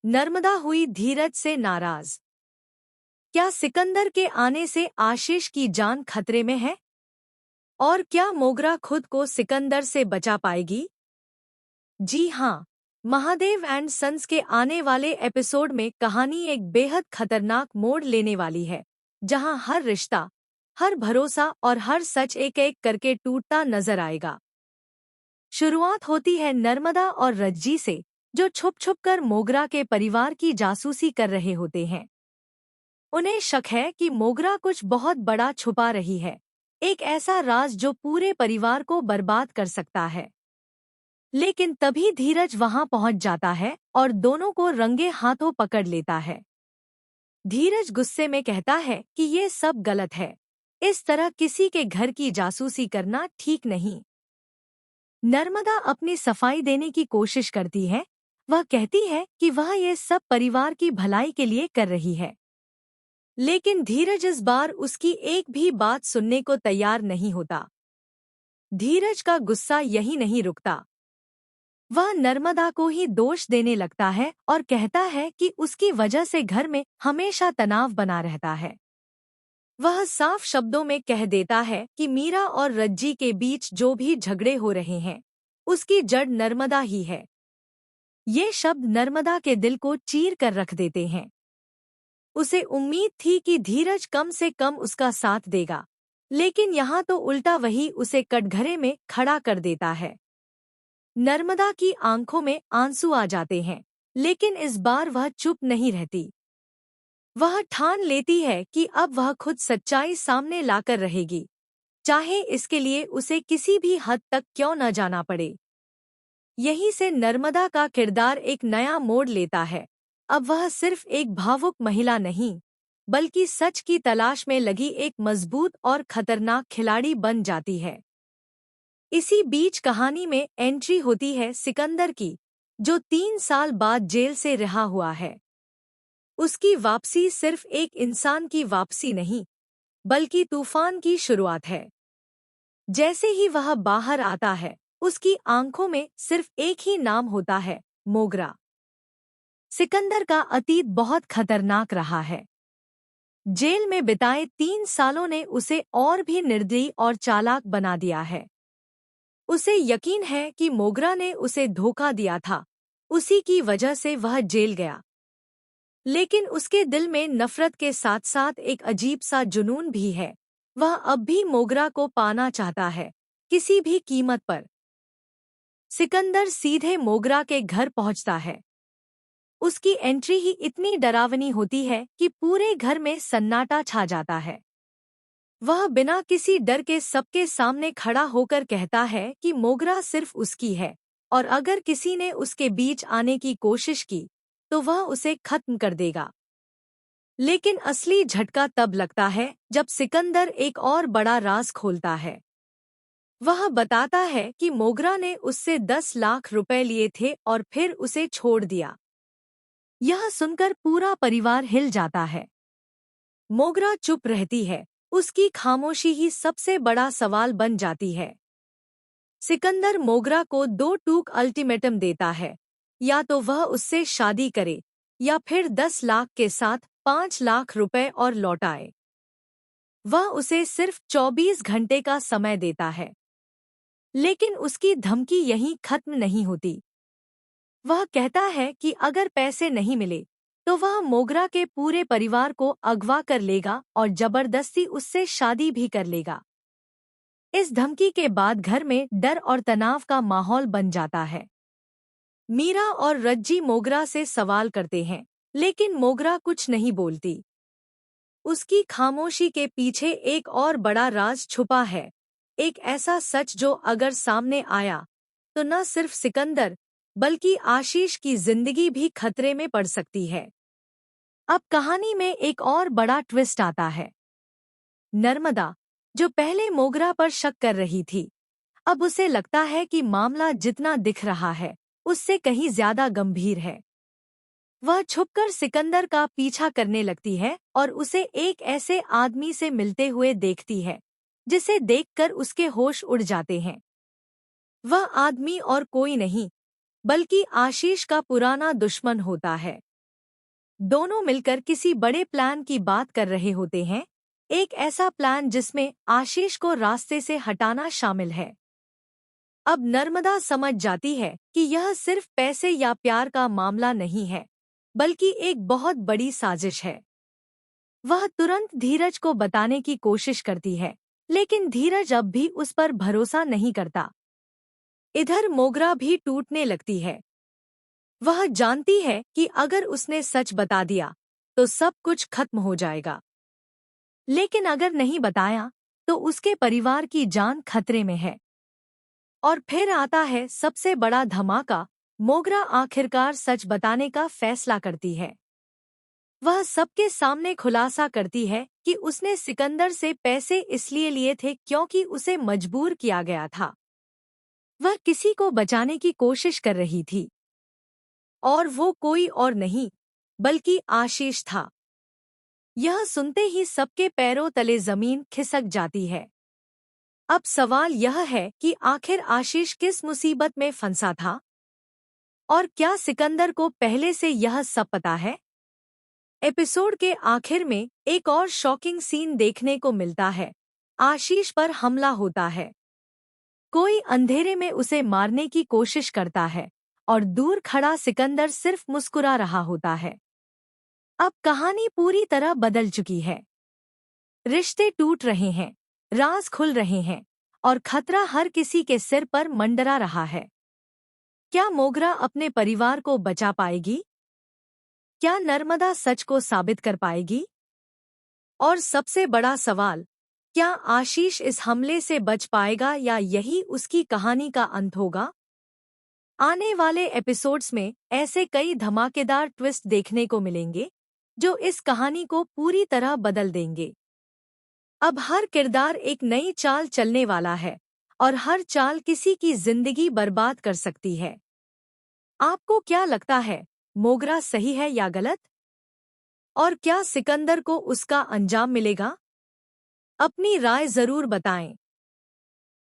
नर्मदा हुई धीरज से नाराज। क्या सिकंदर के आने से आशीष की जान खतरे में है? और क्या मोगरा खुद को सिकंदर से बचा पाएगी? जी हाँ, महादेव एंड सन्स के आने वाले एपिसोड में कहानी एक बेहद खतरनाक मोड़ लेने वाली है, जहां हर रिश्ता, हर भरोसा और हर सच एक एक करके टूटता नजर आएगा। शुरुआत होती है नर्मदा और रज्जी से, जो छुप छुप कर मोगरा के परिवार की जासूसी कर रहे होते हैं। उन्हें शक है कि मोगरा कुछ बहुत बड़ा छुपा रही है, एक ऐसा राज जो पूरे परिवार को बर्बाद कर सकता है। लेकिन तभी धीरज वहां पहुंच जाता है और दोनों को रंगे हाथों पकड़ लेता है। धीरज गुस्से में कहता है कि ये सब गलत है, इस तरह किसी के घर की जासूसी करना ठीक नहीं। नर्मदा अपनी सफाई देने की कोशिश करती है। वह कहती है कि वह ये सब परिवार की भलाई के लिए कर रही है। लेकिन धीरज इस बार उसकी एक भी बात सुनने को तैयार नहीं होता। धीरज का गुस्सा यही नहीं रुकता। वह नर्मदा को ही दोष देने लगता है और कहता है कि उसकी वजह से घर में हमेशा तनाव बना रहता है। वह साफ शब्दों में कह देता है कि मीरा और रज्जी के बीच जो भी झगड़े हो रहे हैं, उसकी जड़ नर्मदा ही है। ये शब्द नर्मदा के दिल को चीर कर रख देते हैं। उसे उम्मीद थी कि धीरज कम से कम उसका साथ देगा, लेकिन यहाँ तो उल्टा वही उसे कटघरे में खड़ा कर देता है। नर्मदा की आंखों में आंसू आ जाते हैं, लेकिन इस बार वह चुप नहीं रहती। वह ठान लेती है कि अब वह खुद सच्चाई सामने लाकर रहेगी, चाहे इसके लिए उसे किसी भी हद तक क्यों न जाना पड़े। यहीं से नर्मदा का किरदार एक नया मोड़ लेता है। अब वह सिर्फ एक भावुक महिला नहीं, बल्कि सच की तलाश में लगी एक मजबूत और खतरनाक खिलाड़ी बन जाती है। इसी बीच कहानी में एंट्री होती है सिकंदर की, जो 3 साल बाद जेल से रिहा हुआ है। उसकी वापसी सिर्फ एक इंसान की वापसी नहीं, बल्कि तूफान की शुरुआत है। जैसे ही वह बाहर आता है, उसकी आंखों में सिर्फ एक ही नाम होता है, मोगरा। सिकंदर का अतीत बहुत खतरनाक रहा है। जेल में बिताए 3 सालों ने उसे और भी निर्दयी और चालाक बना दिया है। उसे यकीन है कि मोगरा ने उसे धोखा दिया था, उसी की वजह से वह जेल गया। लेकिन उसके दिल में नफरत के साथ साथ एक अजीब सा जुनून भी है। वह अब भी मोगरा को पाना चाहता है, किसी भी कीमत पर। सिकंदर सीधे मोगरा के घर पहुंचता है। उसकी एंट्री ही इतनी डरावनी होती है कि पूरे घर में सन्नाटा छा जाता है। वह बिना किसी डर के सबके सामने खड़ा होकर कहता है कि मोगरा सिर्फ उसकी है, और अगर किसी ने उसके बीच आने की कोशिश की, तो वह उसे खत्म कर देगा। लेकिन असली झटका तब लगता है जब सिकंदर एक और बड़ा राज खोलता है। वह बताता है कि मोगरा ने उससे 10 लाख रुपए लिए थे और फिर उसे छोड़ दिया। यह सुनकर पूरा परिवार हिल जाता है। मोगरा चुप रहती है, उसकी खामोशी ही सबसे बड़ा सवाल बन जाती है। सिकंदर मोगरा को 2 टूक अल्टीमेटम देता है, या तो वह उससे शादी करे या फिर 10 लाख के साथ 5 लाख रुपए और लौटाए। वह उसे सिर्फ 24 घंटे का समय देता है। लेकिन उसकी धमकी यहीं खत्म नहीं होती। वह कहता है कि अगर पैसे नहीं मिले, तो वह मोगरा के पूरे परिवार को अगवा कर लेगा और जबरदस्ती उससे शादी भी कर लेगा। इस धमकी के बाद घर में डर और तनाव का माहौल बन जाता है। मीरा और रज्जी मोगरा से सवाल करते हैं, लेकिन मोगरा कुछ नहीं बोलती। उसकी खामोशी के पीछे एक और बड़ा राज छुपा है, एक ऐसा सच जो अगर सामने आया, तो न सिर्फ सिकंदर, बल्कि आशीष की जिंदगी भी खतरे में पड़ सकती है। अब कहानी में एक और बड़ा ट्विस्ट आता है। नर्मदा, जो पहले मोगरा पर शक कर रही थी, अब उसे लगता है कि मामला जितना दिख रहा है, उससे कहीं ज्यादा गंभीर है। वह छुपकर सिकंदर का पीछा करने लगती है और उसे एक ऐसे आदमी से मिलते हुए देखती है, जिसे देखकर उसके होश उड़ जाते हैं। वह आदमी और कोई नहीं, बल्कि आशीष का पुराना दुश्मन होता है। दोनों मिलकर किसी बड़े प्लान की बात कर रहे होते हैं, एक ऐसा प्लान जिसमें आशीष को रास्ते से हटाना शामिल है। अब नर्मदा समझ जाती है कि यह सिर्फ पैसे या प्यार का मामला नहीं है, बल्कि एक बहुत बड़ी साजिश है। वह तुरंत धीरज को बताने की कोशिश करती है, लेकिन धीरज अब भी उस पर भरोसा नहीं करता। इधर मोगरा भी टूटने लगती है। वह जानती है कि अगर उसने सच बता दिया तो सब कुछ खत्म हो जाएगा, लेकिन अगर नहीं बताया तो उसके परिवार की जान खतरे में है। और फिर आता है सबसे बड़ा धमाका। मोगरा आखिरकार सच बताने का फैसला करती है। वह सबके सामने खुलासा करती है कि उसने सिकंदर से पैसे इसलिए लिए थे क्योंकि उसे मजबूर किया गया था। वह किसी को बचाने की कोशिश कर रही थी, और वो कोई और नहीं बल्कि आशीष था। यह सुनते ही सबके पैरों तले जमीन खिसक जाती है। अब सवाल यह है कि आखिर आशीष किस मुसीबत में फंसा था, और क्या सिकंदर को पहले से यह सब पता है? एपिसोड के आखिर में एक और शॉकिंग सीन देखने को मिलता है। आशीष पर हमला होता है। कोई अंधेरे में उसे मारने की कोशिश करता है, और दूर खड़ा सिकंदर सिर्फ मुस्कुरा रहा होता है। अब कहानी पूरी तरह बदल चुकी है। रिश्ते टूट रहे हैं, राज खुल रहे हैं, और खतरा हर किसी के सिर पर मंडरा रहा है। क्या मोगरा अपने परिवार को बचा पाएगी? क्या नर्मदा सच को साबित कर पाएगी? और सबसे बड़ा सवाल, क्या आशीष इस हमले से बच पाएगा या यही उसकी कहानी का अंत होगा? आने वाले एपिसोड्स में ऐसे कई धमाकेदार ट्विस्ट देखने को मिलेंगे जो इस कहानी को पूरी तरह बदल देंगे। अब हर किरदार एक नई चाल चलने वाला है, और हर चाल किसी की जिंदगी बर्बाद कर सकती है। आपको क्या लगता है, मोगरा सही है या गलत? और क्या सिकंदर को उसका अंजाम मिलेगा? अपनी राय जरूर बताएं।